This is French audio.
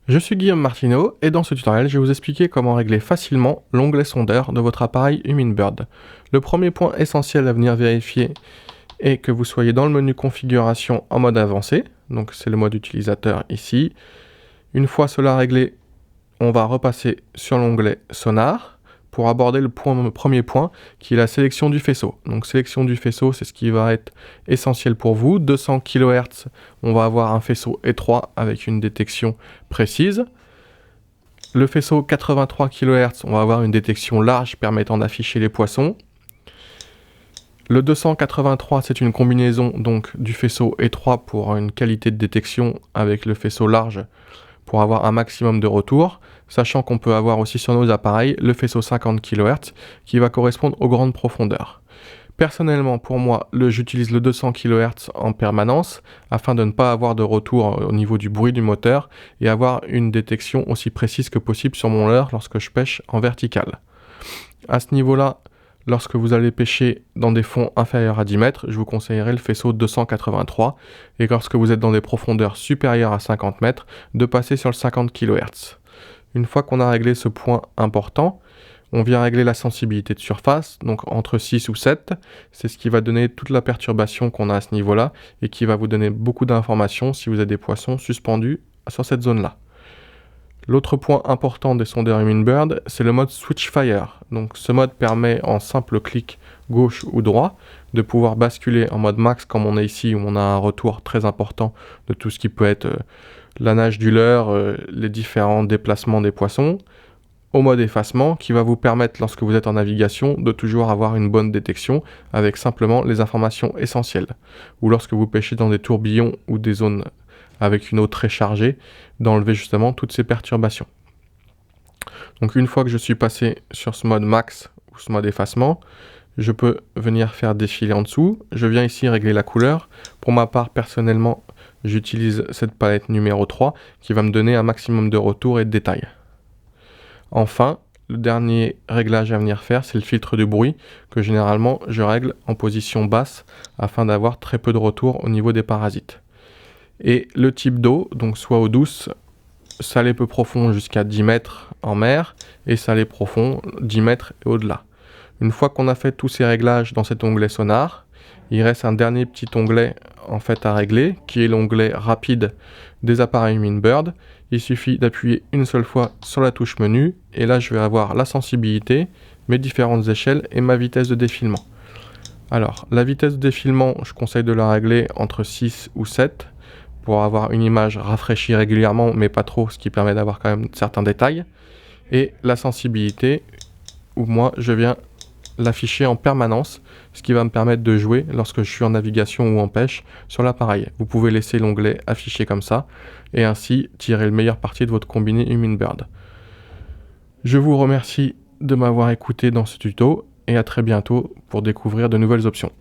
Je suis Guillaume Martineau et dans ce tutoriel, je vais vous expliquer comment régler facilement l'onglet sondeur de votre appareil Humminbird. Le premier point essentiel à venir vérifier est que vous soyez dans le menu configuration en mode avancé, donc c'est le mode utilisateur ici. Une fois cela réglé, on va repasser sur l'onglet sonar pour aborder le premier point qui est la sélection du faisceau. Donc sélection du faisceau, c'est ce qui va être essentiel pour vous. 200 kHz, on va avoir un faisceau étroit avec une détection précise. Le faisceau 83 kHz, on va avoir une détection large permettant d'afficher les poissons. Le 283, c'est une combinaison donc du faisceau étroit pour une qualité de détection avec le faisceau large pour avoir un maximum de retour, sachant qu'on peut avoir aussi sur nos appareils le faisceau 50 kHz qui va correspondre aux grandes profondeurs. Personnellement, pour moi, j'utilise le 200 kHz en permanence afin de ne pas avoir de retour au niveau du bruit du moteur et avoir une détection aussi précise que possible sur mon leurre lorsque je pêche en vertical. À ce niveau-là, lorsque vous allez pêcher dans des fonds inférieurs à 10 mètres, je vous conseillerais le faisceau 283 et lorsque vous êtes dans des profondeurs supérieures à 50 mètres, de passer sur le 50 kHz. Une fois qu'on a réglé ce point important, on vient régler la sensibilité de surface, donc entre 6 ou 7, c'est ce qui va donner toute la perturbation qu'on a à ce niveau-là et qui va vous donner beaucoup d'informations si vous avez des poissons suspendus sur cette zone-là. L'autre point important des sondeurs Humminbird, c'est le mode Switch Fire. Donc ce mode permet en simple clic gauche ou droit de pouvoir basculer en mode max comme on est ici où on a un retour très important de tout ce qui peut être la nage du leurre, les différents déplacements des poissons, au mode effacement qui va vous permettre lorsque vous êtes en navigation de toujours avoir une bonne détection avec simplement les informations essentielles. Ou lorsque vous pêchez dans des tourbillons ou des zones avec une eau très chargée, d'enlever justement toutes ces perturbations. Donc une fois que je suis passé sur ce mode max ou ce mode effacement, je peux venir faire défiler en dessous. Je viens ici régler la couleur. Pour ma part, personnellement, j'utilise cette palette numéro 3 qui va me donner un maximum de retour et de détails. Enfin, le dernier réglage à venir faire, c'est le filtre de bruit que généralement je règle en position basse afin d'avoir très peu de retour au niveau des parasites. Et le type d'eau, donc soit eau douce, salé peu profond jusqu'à 10 mètres en mer, et salé profond 10 mètres et au-delà. Une fois qu'on a fait tous ces réglages dans cet onglet sonar, il reste un dernier petit onglet en fait à régler, qui est l'onglet rapide des appareils Humminbird. Il suffit d'appuyer une seule fois sur la touche menu, et là je vais avoir la sensibilité, mes différentes échelles et ma vitesse de défilement. Alors, la vitesse de défilement, je conseille de la régler entre 6 ou 7, pour avoir une image rafraîchie régulièrement, mais pas trop, ce qui permet d'avoir quand même certains détails. Et la sensibilité, où moi je viens l'afficher en permanence, ce qui va me permettre de jouer lorsque je suis en navigation ou en pêche sur l'appareil. Vous pouvez laisser l'onglet affiché comme ça, et ainsi tirer le meilleur parti de votre combiné Humminbird. Je vous remercie de m'avoir écouté dans ce tuto, et à très bientôt pour découvrir de nouvelles options.